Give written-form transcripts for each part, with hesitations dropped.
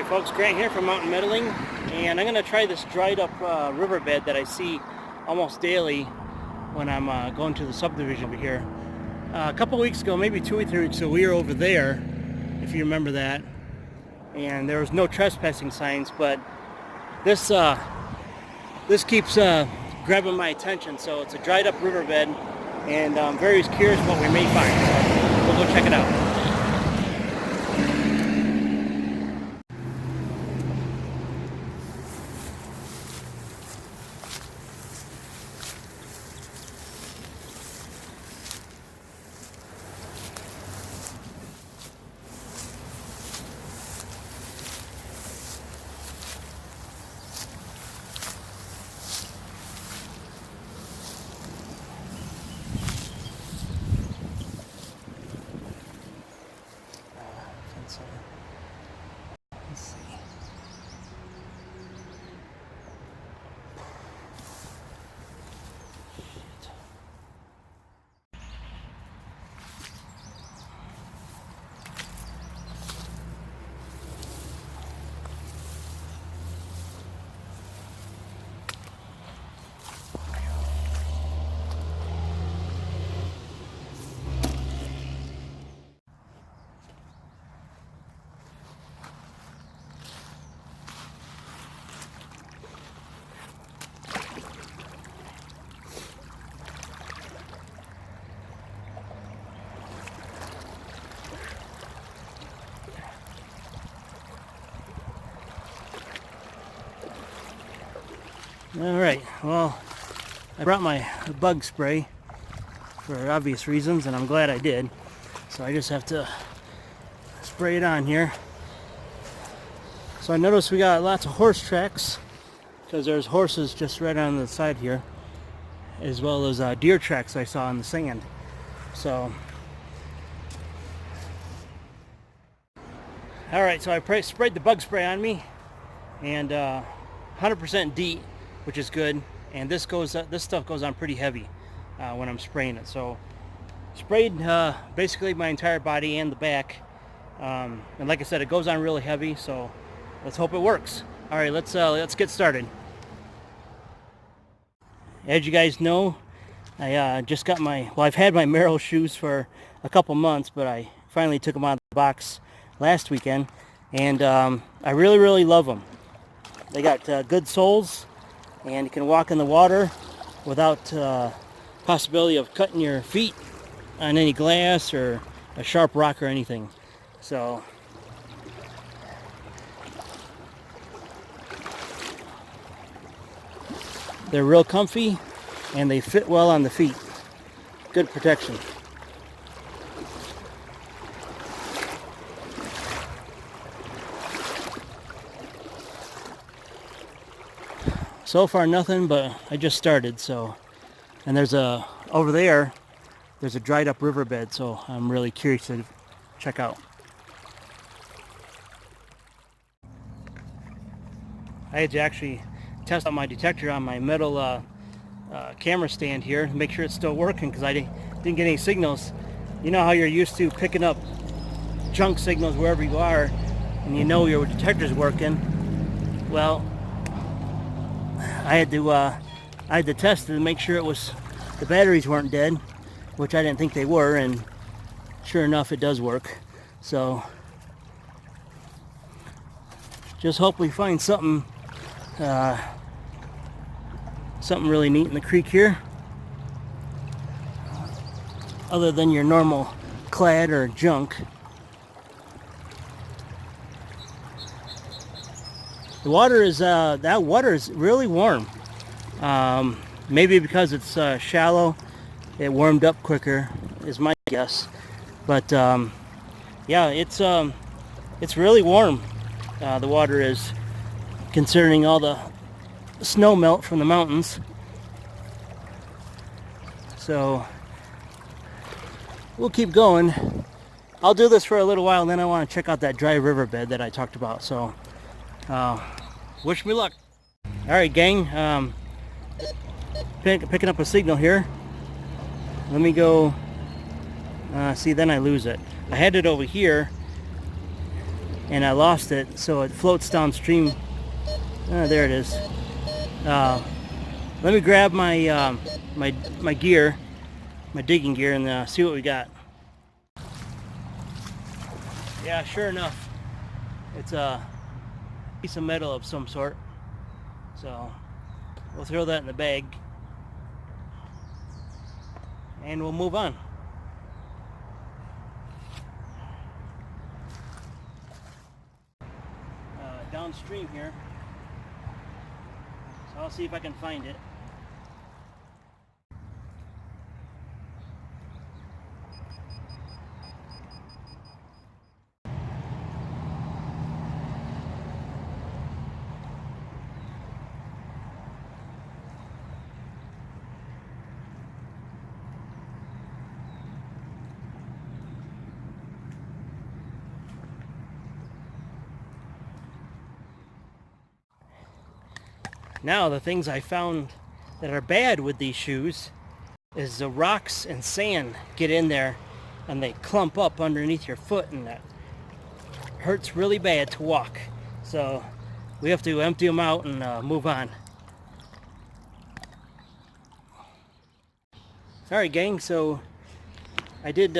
Alright folks, Grant here from Mountain Meddling, and I'm going to try this dried up riverbed that I see almost daily when I'm going to the subdivision over here. A couple weeks ago, maybe 2 or 3 weeks ago, we were over there, if you remember that, and there was no trespassing signs, but this keeps grabbing my attention. So it's a dried up riverbed, and I'm very curious what we may find, so we'll go check it out. Let's see. Alright, well, I brought my bug spray for obvious reasons, and I'm glad I did. So I just have to spray it on here. So I noticed we got lots of horse tracks, because there's horses just right on the side here, as well as deer tracks I saw in the sand. So, alright, so I sprayed the bug spray on me, and 100% DEET, which is good, and this stuff goes on pretty heavy when I'm spraying it. So sprayed basically my entire body and the back, and like I said, it goes on really heavy, so let's hope it works. All right, let's get started. As you guys know, I just got I've had my Merrell shoes for a couple months, but I finally took them out of the box last weekend, and I really love them. They got good soles, and you can walk in the water without possibility of cutting your feet on any glass or a sharp rock or anything. So they're real comfy, and they fit well on the feet. Good protection. So far nothing, but I just started, so. And over there, there's a dried up riverbed, so I'm really curious to check out. I had to actually test out my detector on my metal camera stand here to make sure it's still working, because I didn't get any signals. You know how you're used to picking up junk signals wherever you are, and you know your detector's working? Well, I had to test it to make sure the batteries weren't dead, which I didn't think they were, and sure enough, it does work. So just hope we find something really neat in the creek here, other than your normal clad or junk. The water is that water is really warm. Maybe because it's shallow, it warmed up quicker, is my guess. But yeah, it's really warm. The water is, considering all the snow melt from the mountains. So we'll keep going. I'll do this for a little while, and then I want to check out that dry riverbed that I talked about. So wish me luck. All right, gang. Picking up a signal here. Let me go. See, then I lose it. I had it over here, and I lost it, so it floats downstream. There it is. Let me grab my my gear, my digging gear, and see what we got. Yeah, sure enough, it's a piece of metal of some sort. So we'll throw that in the bag and we'll move on. Downstream here, so I'll see if I can find it. Now the things I found that are bad with these shoes is the rocks and sand get in there and they clump up underneath your foot, and that hurts really bad to walk. So we have to empty them out and move on. Alright gang, so I did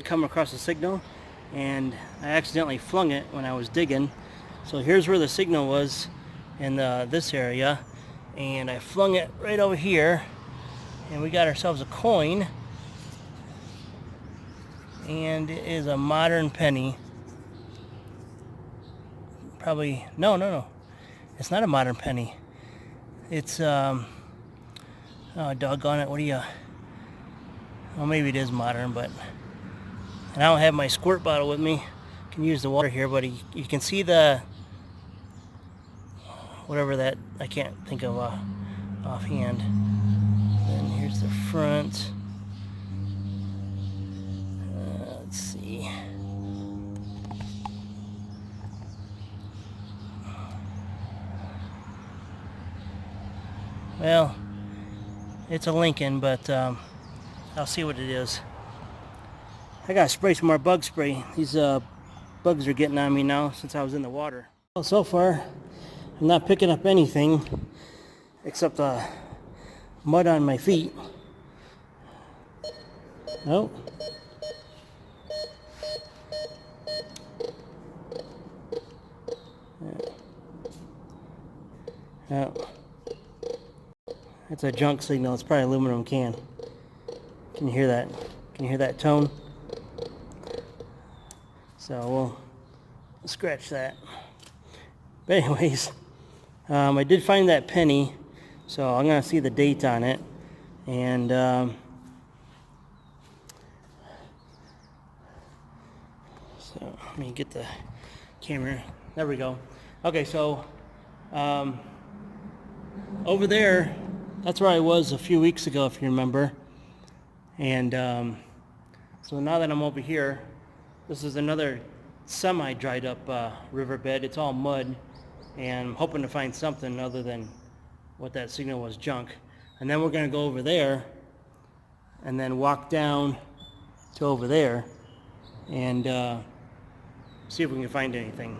come across a signal, and I accidentally flung it when I was digging. So here's where the signal was in this area, and I flung it right over here, and we got ourselves a coin, and it is a modern penny. Probably no, it's not a modern penny. It's oh doggone it, what do you, well, maybe it is modern, but, and I don't have my squirt bottle with me. I can use the water here, but you can see the, whatever that, I can't think of offhand. Then here's the front. Let's see. Well, it's a Lincoln, but I'll see what it is. I gotta spray some more bug spray. These bugs are getting on me now since I was in the water. Well, so far I'm not picking up anything except mud on my feet. Nope. Yeah. It's a junk signal. It's probably an aluminum can. Can you hear that? Can you hear that tone? So we'll scratch that. But anyways, I did find that penny, so I'm gonna see the date on it, and so let me get the camera. There we go. Okay, so over there, that's where I was a few weeks ago, if you remember. And so now that I'm over here, this is another semi-dried up riverbed. It's all mud, and I'm hoping to find something other than what that signal was, junk. And then we're going to go over there and then walk down to over there and see if we can find anything.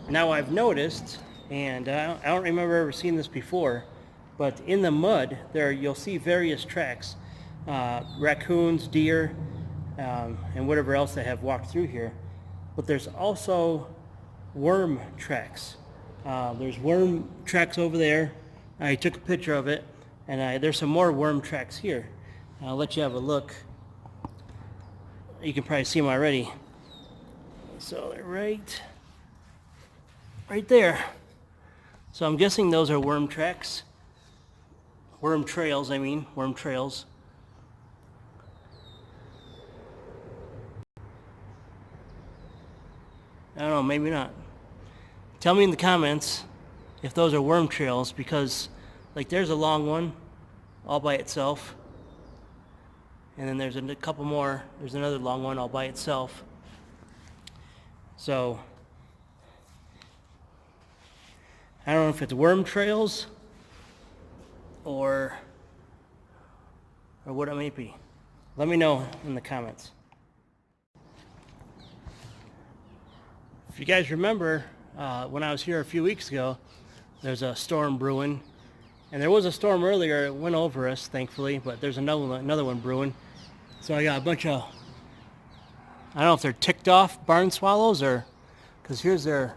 Now I've noticed, and I don't remember ever seeing this before, but in the mud there you'll see various tracks, raccoons, deer, and whatever else they have walked through here. But there's also worm tracks. There's worm tracks over there. I took a picture of it, and there's some more worm tracks here. I'll let you have a look. You can probably see them already. So they're right there. So I'm guessing those are worm tracks. Worm trails, I mean. Worm trails. I don't know, maybe not. Tell me in the comments if those are worm trails, because like there's a long one all by itself. And then there's a couple more. There's another long one all by itself. So I don't know if it's worm trails or or what it may be. Let me know in the comments. If you guys remember, when I was here a few weeks ago, there's a storm brewing. And there was a storm earlier, it went over us, thankfully, but there's another one brewing. So I got a bunch of, I don't know if they're ticked off barn swallows or, because here's their,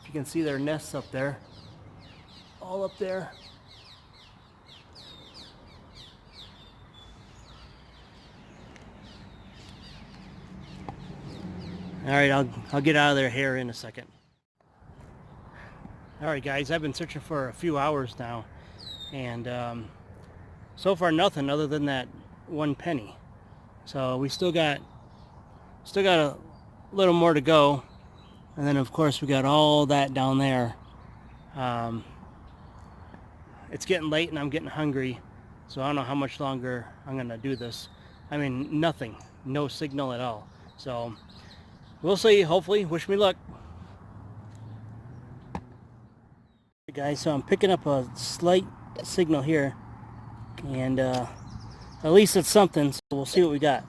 if you can see their nests up there, all up there. All right, I'll get out of their hair in a second. All right, guys, I've been searching for a few hours now, and so far nothing other than that 1 penny. So we still got a little more to go, and then of course we got all that down there. It's getting late and I'm getting hungry, so I don't know how much longer I'm gonna do this. I mean, nothing, no signal at all. So we'll see. Hopefully, wish me luck. Hey guys, so I'm picking up a slight signal here, and at least it's something, so we'll see what we got.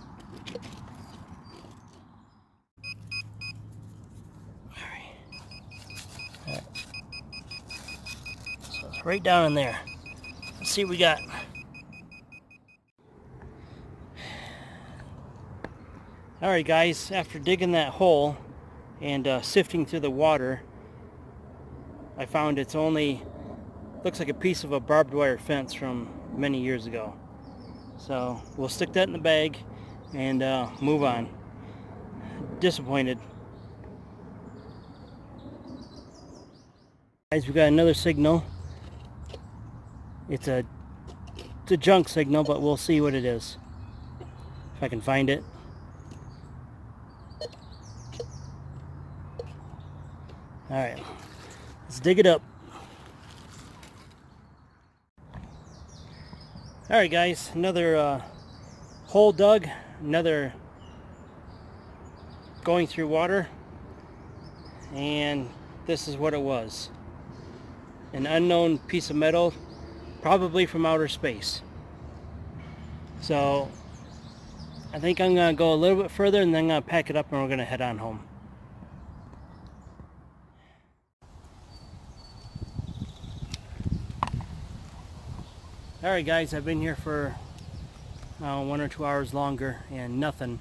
Alright. So it's right down in there. Let's see what we got. Alright guys, after digging that hole and sifting through the water, I found it's only, looks like a piece of a barbed wire fence from many years ago. So we'll stick that in the bag and move on. Disappointed. Guys, we got another signal. It's a junk signal, but we'll see what it is. If I can find it. Alright, let's dig it up. Alright guys, another hole dug, another going through water, and this is what it was. An unknown piece of metal, probably from outer space. So I think I'm going to go a little bit further and then I'm going to pack it up and we're going to head on home. Alright guys, I've been here for 1 or 2 hours longer and nothing,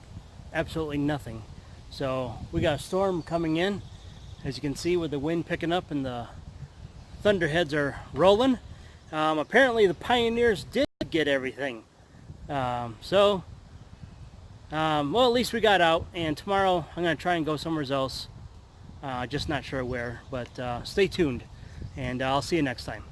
absolutely nothing. So we got a storm coming in, as you can see, with the wind picking up and the thunderheads are rolling. Apparently the pioneers did get everything. Well, at least we got out, and tomorrow I'm going to try and go somewhere else. Just not sure where, but stay tuned, and I'll see you next time.